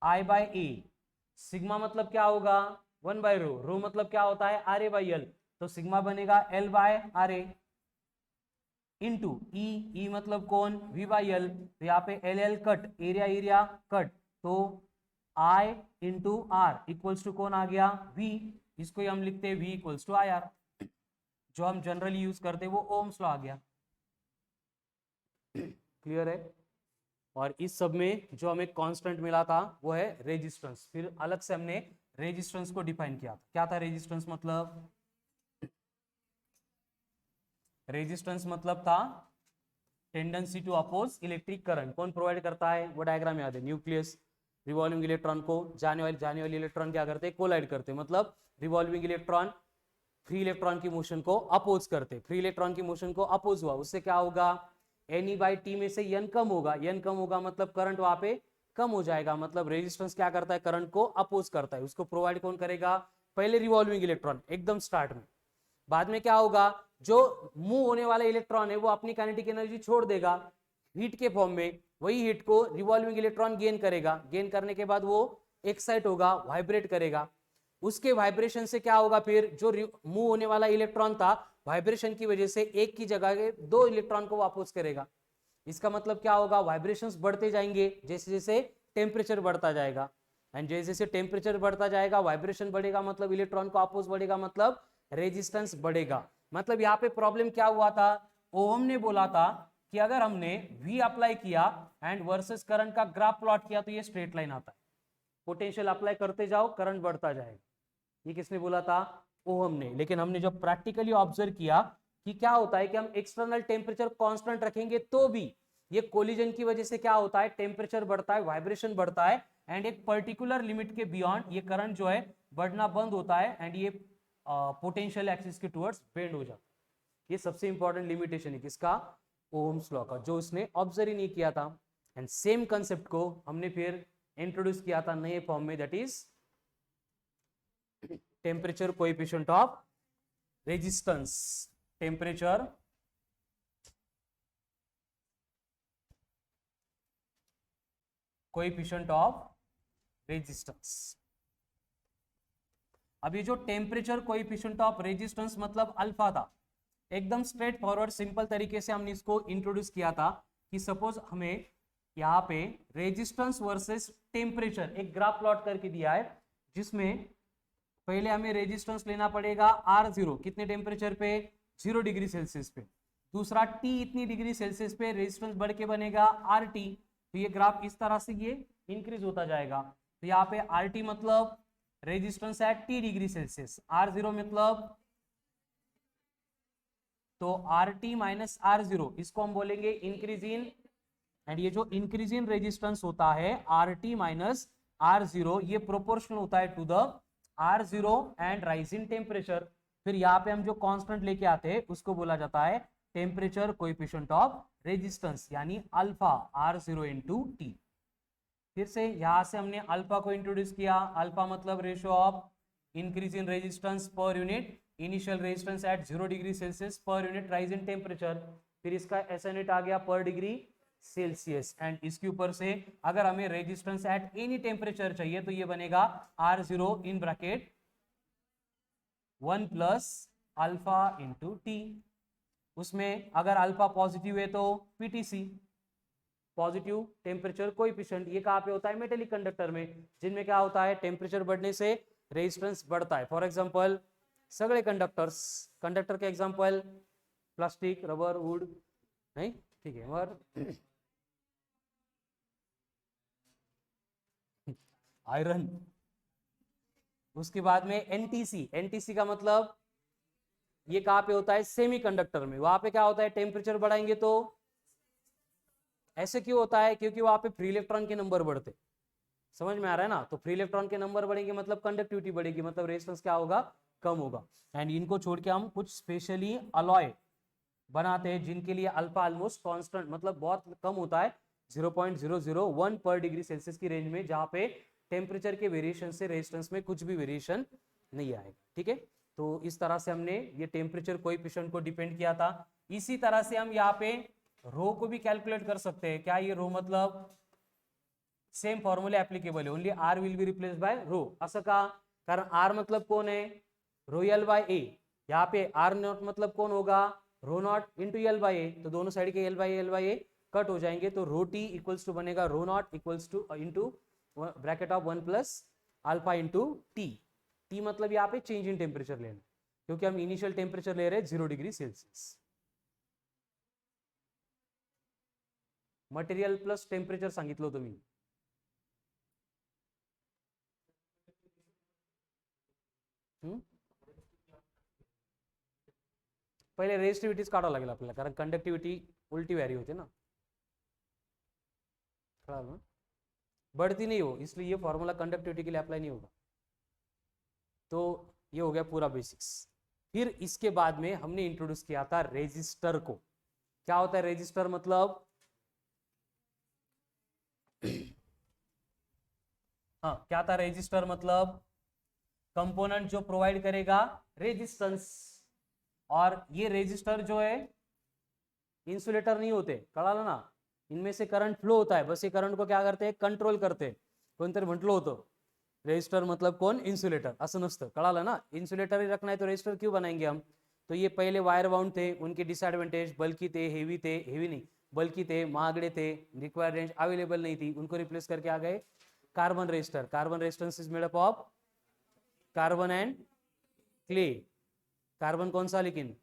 I बाय ए. सिग्मा मतलब क्या होगा? 1 बाय रो. रो मतलब क्या होता है? R A by l. तो सिग्मा बनेगा L by R A into e. E मतलब कौन? V by l. तो यहाँ पे l l cut, area area cut, तो I into R equals to कौन आ गया? V. इसको ही हम लिखते हैं V equals to I R. जो हम जनरली यूज करते हैं वो ओम्स लॉ आ गया. क्लियर है? और इस सब में जो हमें कांस्टेंट मिला था वो है रेजिस्टेंस. फिर अलग से हमने रेजिस्टेंस को डिफाइन किया था. क्या था रेजिस्टेंस मतलब? रेजिस्टेंस मतलब था tendency to oppose electric current. कौन प्रोवाइड करता है? वो डायग्राम याद है. न्यूक्लियस रिवॉल्विंग इलेक्ट्रॉन को जाने वाली इलेक्ट्रॉन क्या करते हैं? कोलाइड करते हैं. मतलब रिवॉल्विंग इलेक्ट्रॉन फ्री इलेक्ट्रॉन की मोशन को अपोज करते. फ्री इलेक्ट्रॉन की मोशन को अपोज हुआ, उससे क्या होगा? एन बाई टी में से एन कम होगा. एन कम होगा मतलब करंट वहां पे कम हो जाएगा. मतलब रेजिस्टेंस क्या करता है? करंट को अपोज करता है. उसको प्रोवाइड कौन करेगा? पहले रिवॉल्विंग इलेक्ट्रॉन एकदम स्टार्ट में. बाद में क्या होगा? जो मूव होने वाला इलेक्ट्रॉन है वो अपनी काइनेटिक एनर्जी छोड़ देगा हीट के फॉर्म में. वही हीट को रिवॉल्विंग इलेक्ट्रॉन गेन करेगा. गेन करने के बाद वो एक्साइट होगा, वाइब्रेट करेगा. उसके वाइब्रेशन से क्या होगा? फिर जो मूव होने वाला इलेक्ट्रॉन था, वाइब्रेशन की वजह से एक की जगह के दो इलेक्ट्रॉन को वापस करेगा. इसका मतलब क्या होगा? वाइब्रेशंस बढ़ते जाएंगे जैसे जैसे टेम्परेचर बढ़ता जाएगा. एंड जैसे जैसे टेम्परेचर बढ़ता जाएगा, वाइब्रेशन बढ़ेगा, मतलब इलेक्ट्रॉन को अपोज बढ़ेगा, मतलब रेजिस्टेंस बढ़ेगा. मतलब यहाँ पे प्रॉब्लम क्या हुआ था? ओहम ने बोला था कि अगर हमने V अप्लाई किया एंड वर्सेस करंट का ग्राफ प्लॉट किया तो ये स्ट्रेट लाइन आता है. पोटेंशियल अप्लाई करते जाओ, करंट बढ़ता जाएगा. ये किसने बोला था? ओहम ने. लेकिन हमने जब प्रैक्टिकली ऑब्जर्व किया कि क्या होता है कि हम एक्सटर्नल टेम्परेचर कांस्टेंट रखेंगे तो भी ये कोलिजन की वजह से क्या होता है? टेम्परेचर बढ़ता है, वाइब्रेशन बढ़ता है, एंड एक पर्टिकुलर लिमिट के बियॉन्ड ये करंट जो है बढ़ना बंद होता है, एंड ये पोटेंशियल एक्सिस के टुवर्ड्स बेंड हो जाता है. ये सबसे इंपॉर्टेंट लिमिटेशन है किसका? ओहम्स लॉ का, जो उसने ऑब्जर्व ही नहीं किया था. एंड सेम कंसेप्ट को हमने फिर इंट्रोड्यूस किया था नए फॉर्म में, that is temperature coefficient of resistance. Temperature coefficient of resistance. अब ये जो टेम्परेचर कोएफिशिएंट ऑफ रेजिस्टेंस मतलब अल्फा था, एकदम स्ट्रेट फॉरवर्ड सिंपल तरीके से हमने इसको इंट्रोड्यूस किया था कि सपोज हमें यहाँ पे रेजिस्टेंस वर्सेस टेम्परेचर एक ग्राफ प्लॉट करके दिया है, जिसमें पहले हमें रेजिस्टेंस लेना पड़ेगा R0 कितने टेम्परेचर पे? 0 डिग्री सेल्सियस पे. दूसरा T इतनी डिग्री सेल्सियस पे रेजिस्टेंस बढ़ के बनेगा RT. तो ये ग्राफ इस तरह से ये इंक्रीज होता जाएगा. तो यहाँ पे RT मतलब resistance at T degree Celsius, R0 मतलब, तो RT माइनस R0 इसको हम बोलेंगे इंक्रीज इन. एंड ये जो इंक्रीज इन रेजिस्टेंस होता है RT माइनस R0, ये प्रोपोर्शनल होता है to the R0 and rise in temperature. फिर यहाँ पे हम जो कांस्टेंट लेके आते हैं उसको बोला जाता है टेम्परेचर कोएफिशिएंट ऑफ रेजिस्टेंस, यानी अल्फा R0 इंटू टी. फिर से यहां से हमने अल्फा को इंट्रोड्यूस किया. अल्फा मतलब ratio of increase in resistance per unit initial resistance at 0 degree Celsius per unit rise in temperature. फिर इसका एस यूनिट आ गया पर डिग्री सेल्सियस. एंड इसके ऊपर से अगर हमें रेजिस्टेंस एट एनी टेम्परेचर चाहिए तो ये बनेगा R0 in bracket 1 plus alpha into T. उसमें अगर अल्फा पॉजिटिव है तो PTC पॉजिटिव टेम्परेचर कोएफिशिएंट. ये कहाँ पे होता है? मेटेलिक कंडक्टर में, जिनमें क्या होता है? टेम्परेचर बढ़ने से रेजिस्टेंस बढ़ता है. फॉर एग्जांपल सगळे कंडक्टर के एग्जांपल प्लास्टिक, रबर, वुड नहीं, ठीक है। और आयरन। उसके बाद में एनटीसी, एनटीसी का मतलब ये कहाँ पे होता है, सेमीकंडक्टर में। वहां पे क्या होता है, टेम्परेचर बढ़ाएंगे तो ऐसे क्यों होता है, क्योंकि वहां पे फ्री इलेक्ट्रॉन के नंबर बढ़ते। समझ में आ रहा है ना, तो फ्री इलेक्ट्रॉन के नंबर बढ़ेंगे मतलब कंडक्टिविटी बढ़ेगी, मतलब रेजिस्टेंस क्या होगा, कम होगा। एंड इनको छोड़ के हम कुछ स्पेशली अलॉय बनाते हैं जिनके लिए अल्फा ऑलमोस्ट कांस्टेंट, मतलब बहुत कम होता है, 0.001 पर डिग्री सेल्सियस की रेंज में, जहां पे टेम्परेचर के वेरिएशन से रेजिस्टेंस में कुछ भी वेरिएशन नहीं आएगा। ठीक है, तो इस तरह से हमने ये टेम्परेचर कोएफिशिएंट को डिपेंड किया था। इसी तरह से हम यहाँ पे रो को भी कैलकुलेट कर सकते हैं। क्या ये रो मतलब सेम फॉर्म्युला एप्लीकेबल है, only R will be replace by rho, असं का, कारण आर मतलब कौन है, रो एल बाय ए। यहाँ पे आर नॉट मतलब कौन होगा, रो नॉट इंटू एल बाय ए, तो दोनों साइड के एल बाई ए कट हो जाएंगे, तो रो टी इक्वल्स टू बनेगा rho not equals to into bracket of 1 plus alpha into T. T मतलब यहाँ पे चेंज इन टेम्परेचर लेना, क्योंकि हम इनिशियल टेम्परेचर ले रहे हैं 0 degree Celsius. Material plus temperature सांगितलं होतं मी। पहिले रेजिस्टिविटीज काढावं लागेल आपल्याला, कारण कंडक्टिविटी उल्टी वैरी होते ना, बढ़ती नहीं हो, इसलिए ये फॉर्मूला कंडक्टिविटी के लिए अप्लाई नहीं होगा। तो ये हो गया पूरा बेसिक्स। फिर इसके बाद में हमने इंट्रोड्यूस किया था रेजिस्टर को। क्या होता है रेजिस्टर मतलब, हाँ क्या था रेजिस्टर मतलब, कंपोनेंट जो प्रोवाइड करेगा रेजिस्टेंस। और ये रेजिस्टर जो है इंसुलेटर नहीं होते, कळालं ना, इनमें से करंट फ्लो होता है, बस ये करंट को क्या करते हैं, कंट्रोल करते हैं। कोणतरी म्हटलं होतं रेजिस्टर मतलब कौन, इंसुलेटर, असं नसतं, कळालं ना। इंसुलेटर ही रखना है तो रेजिस्टर क्यों बनाएंगे हम। तो ये पहले वायर बाउंड थे, उनके डिसएडवांटेज, बल्कि थे, हेवी नहीं बल्कि थे, महंगे थे, रिक्वायर्ड रेंज अवेलेबल नहीं थी, उनको रिप्लेस करके आ गए carbon resistor. Carbon resistance is made up of carbon and clay. Carbon कौन सा, लेकिन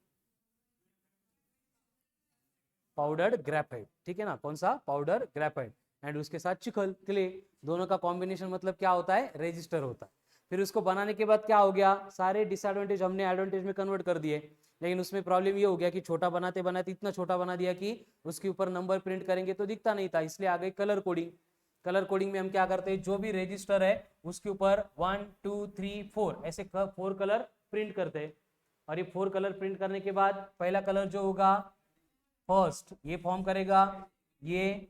पाउडर्ड ग्रेफाइट, ठीक है ना, कौन सा, पाउडर ग्रेफाइट, एंड उसके साथ चिखल, क्ले, दोनों का कॉम्बिनेशन मतलब क्या होता है, रेजिस्टर होता है। फिर उसको बनाने के बाद क्या हो गया, सारे डिसएडवांटेज हमने एडवांटेज में कन्वर्ट कर दिए, लेकिन उसमें प्रॉब्लम ये हो गया कि छोटा बनाते बनाते इतना छोटा बना दिया कि उसके ऊपर नंबर प्रिंट करेंगे तो दिखता नहीं था, इसलिए आ गई कलर कोडिंग। कलर कोडिंग में हम क्या करते हैं, जो भी रजिस्टर है उसके ऊपर 1 2 3 4 ऐसे 4 कलर प्रिंट करते हैं। और ये 4 कलर प्रिंट करने के बाद पहला कलर जो होगा फर्स्ट ये फॉर्म करेगा, ये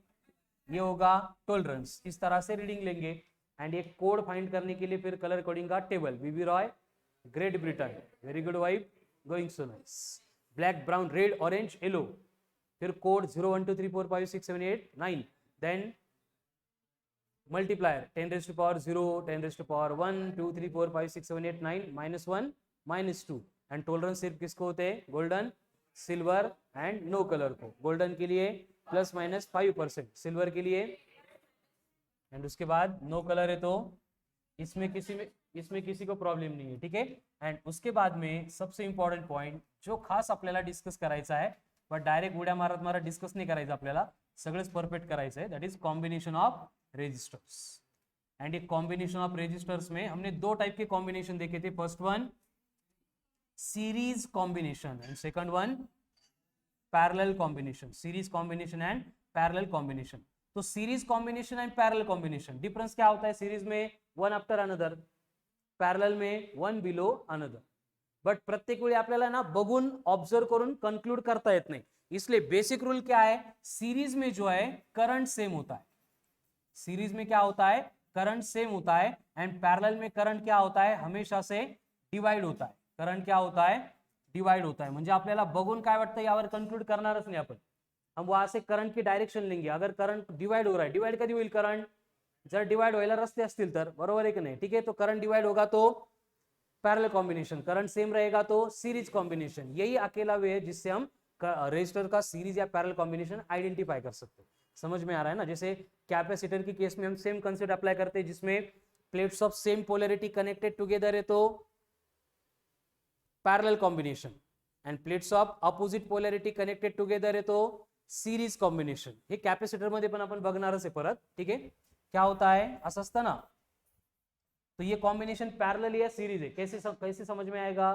होगा टॉलरेंस, इस तरह से रीडिंग लेंगे। एंड ये कोड फाइंड करने के लिए फिर कलर कोडिंग का table, BB ROY, great Britain, very good vibe, going so nice, black brown red orange yellow, फिर code 0 1 2 3 4 5 6 7 8 9, then multiplier 10 raised to power 0, 10 raised to power 1 2 3 4 5 6 7 8 9 -1 -2। And tolerance सिर्फ किसको होते हैं, golden, silver and no colour को। Golden के लिए +-5%, silver के लिए, एंड उसके बाद नो कलर है तो इसमें किसी को प्रॉब्लम नहीं है, ठीक है। एंड उसके बाद में सबसे इंपॉर्टंट पॉइंट जो खास आपल्याला डिस्कस करायचा आहे, बट डायरेक्ट उड्या मारत मारत डिस्कस नाही करायचं आपल्याला, सगळंच परफेक्ट करायचं आहे, that is combination of resistors. And एक कॉम्बिनेशन ऑफ रेजिस्टर्स में हमने 2 टाइप के कॉम्बिनेशन देखे थे, first one series combination and second one parallel combination, series combination and parallel combination. तो series combination and parallel combination difference क्या होता है, सीरीज में 1 आफ्टर अनदर, पैरेलल में 1 बिलो अनदर। बट प्रत्येक वेळी आपल्याला ना बघून ऑब्जर्व करून कंक्लूड करता येत नाही, इसलिए बेसिक रूल क्या है, सीरीज में जो है करंट सेम होता है, सीरीज में क्या होता है, करंट सेम होता है, एंड पैरेलल में करंट क्या होता है, हमेशा से डिवाइड होता है, करंट क्या होता है, डिवाइड होता है। म्हणजे आपल्याला बघून काय वाटतं यावर कंक्लूड करणारच नाही आपण, हम वहां से करंट की डायरेक्शन लेंगे। अगर करंट डिवाइड हो रहा है, डिवाइड कधी होईल करंट, जर डिवाइड व्हायला रस्ते असतील तर, बरोबर आहे की नाही, ठीक है। तो करंट डिवाइड होगा तो पैरेलल कॉम्बिनेशन, करंट सेम रहेगा तो सीरीज कॉम्बिनेशन। यही अकेला वे है जिससे हम रेजिस्टर का सीरीज या पैरेलल कॉम्बिनेशन आइडेंटिफाई कर सकते हैं। समझ में आ रहा है ना, जैसे कैपेसिटर की केस में हम सेम कंसेप्ट अप्लाई करते हैं, जिसमें plates of same polarity connected together है तो parallel combination, and plates of opposite polarity connected together आहे तो सिरीज कॉम्बिनेशन. हे कॅपॅसिटर मध्ये पण आपण बघणारच आहे परत. ठीक है, क्या होता है, असं असतं ना. तो ये कॉम्बिनेशन पैरेलल या सीरीज है, कैसे समझ में आएगा.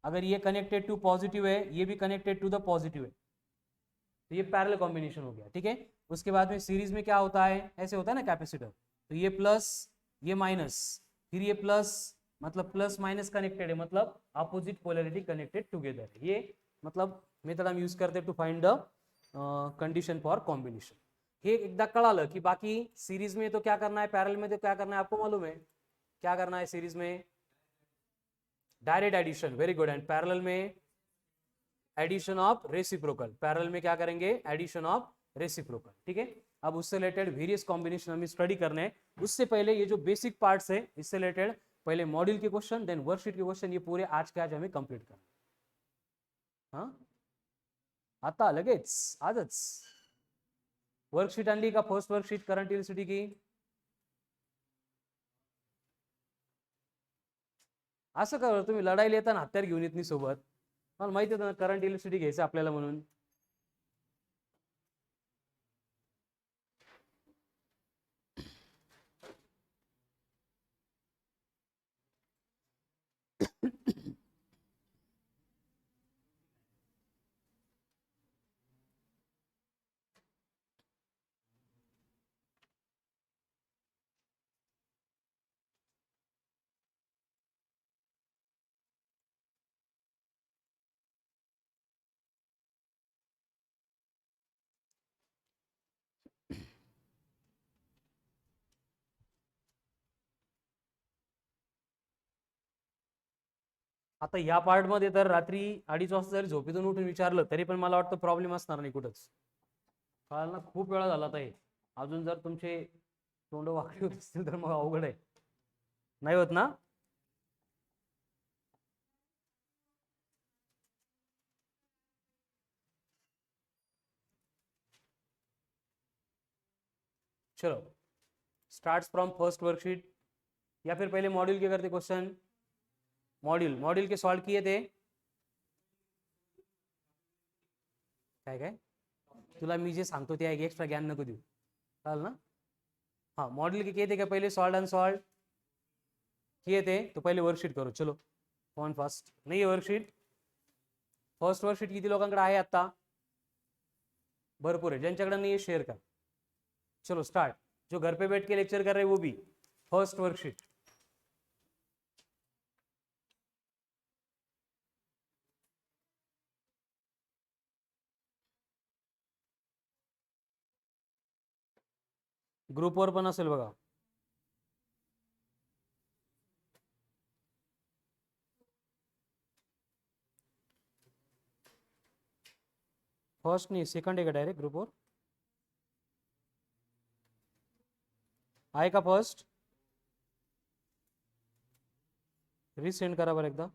अगर ये कनेक्टेड टू पॉजिटिव है, ये भी कनेक्टेड टू द पॉजिटिव है, तो ये पैरेलल कॉम्बिनेशन हो गया. ठीक है, उसके बाद में सीरीज में क्या होता है, ऐसे होता है ना कैपेसिटर. तो ये प्लस, ये माइनस, फिर ये प्लस, मतलब प्लस माइनस कनेक्टेड है, मतलब अपोजिट पोलैरिटी कनेक्टेड टुगेदर. ये मतलब मेथड हम यूज करते to find the condition for combination. हे एकदा कळालं की बाकी सीरीज में तो क्या करना है, पैरेलल में तो क्या करना है, आपको मालूम है क्या करना है. सीरीज में direct addition, very good. And parallel में एडिशन ऑफ रेसिप्रोकल. पैरेलल में क्या करेंगे, एडिशन ऑफ रेसिप्रोकल. ठीक है, अब उससे रिलेटेड वेरियस कॉम्बिनेशन हमें स्टडी करने हैं. उससे पहले ये जो बेसिक पार्ट्स है इससे रिलेटेड पहले मॉड्यूल के क्वेश्चन, देन वर्कशीट के क्वेश्चन, ये पूरे आज के आज हमें कंप्लीट करना. हाँ, आता लगेच आजच. वर्कशीट आणली का, फर्स्ट वर्कशीट करंट इलेक्ट्रिसिटी की. असं करा तुम्ही लढाईला येताना हत्यार घेऊन येत नाही सोबत. मला माहिती होतं करंट इलेक्ट्रिसिटी घ्यायचं आपल्याला म्हणून. आता या पार्ट मध्ये तर रात्री 2:30 वाजता जरी झोपेतून उठून विचारलं तरी पण मला वाटतं प्रॉब्लेम असणार नाही कुठंच. कळालं ना, खूप वेळा झाला आता हे. अजून जर तुमचे तोंड वाकडी होत असतील तर मग अवघड आहे. नाही होत ना. चलो स्टार्ट्स फ्रॉम फर्स्ट वर्कशीट, या फिर पहले मॉड्यूल के करते क्वेश्चन. मॉड्यूल के सॉल्व किए थे. काय काय तुला मी जे सांगतो ते एक्स्ट्रा ज्ञान नको देऊ. चालेल ना. हाँ, मॉड्यूल के किए थे क्या पहले, सॉल्व अनसॉल्व किए थे. तो पहले वर्कशीट करो. चलो कौन फर्स्ट, नहीं है वर्कशीट. फर्स्ट वर्कशीट किती लोकांकडे आहे आता, भरपूर है. ज्यांच्याकडे नहीं है शेयर कर. चलो स्टार्ट. जो घर पे बैठ के लेक्चर कर रहे हैं वो भी फर्स्ट वर्कशीट. ग्रुपवर पण असेल बघा. फर्स्ट नहीं, सेकंड है का डायरेक्ट ग्रुपवर आहे का. फर्स्ट रिसेंड करा बरं एकदा.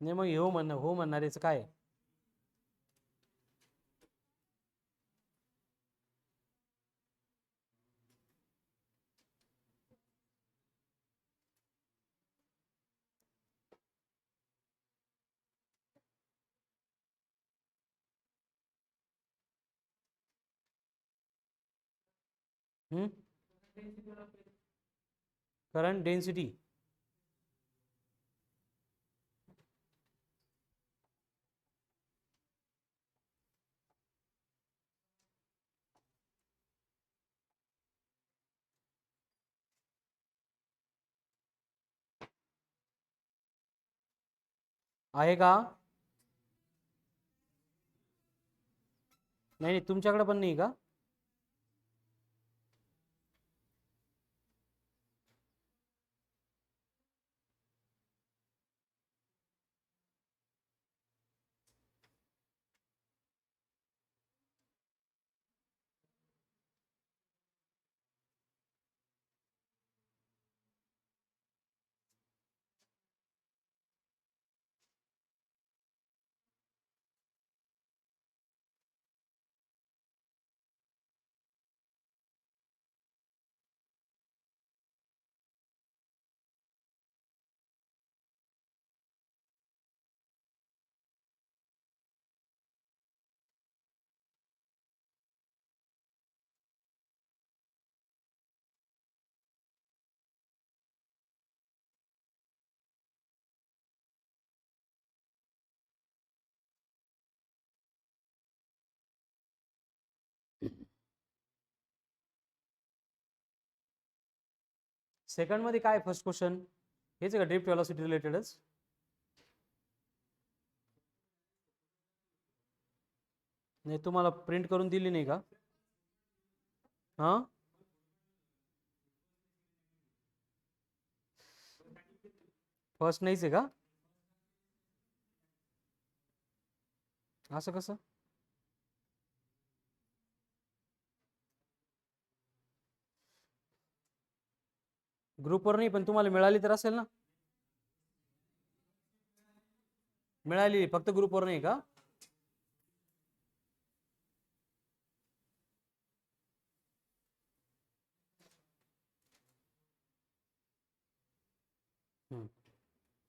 नाही मग हो म्हणणं, हो म्हणणार याचं काय. करंट डेन्सिटी आहे का. नाही नाही तुमच्याकडे पण नाही का. सेकंड मध्ये काय फर्स्ट क्वेश्चन हेच आहे का ड्रिफ्ट व्हेलॉसिटी रिलेटेडच? नाही तुम्हाला प्रिंट करून दिली नाही का? हा फर्स्ट नाहीच आहे का? असं कसं? ग्रुपवर नाही पण तुम्हाला मिळाली तर असेल ना? मिळाली फक्त ग्रुपवर नाही का?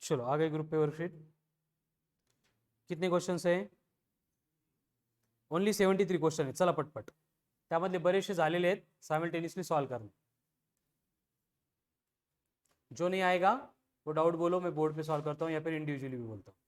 चलो आ गए ग्रुप पे वर्कशीट। कितने क्वेश्चंस है? ओनली 73 क्वेश्चन आहे। चला पटपट, त्यामधले बरेचसे झालेले आहेत, सायमल्टेनियसली सॉल्व करना। जो नहीं आएगा वो डाउट बोलो, मैं बोर्ड पे सॉल्व करता हूँ या फिर इंडिविजुअली भी बोलता हूँ।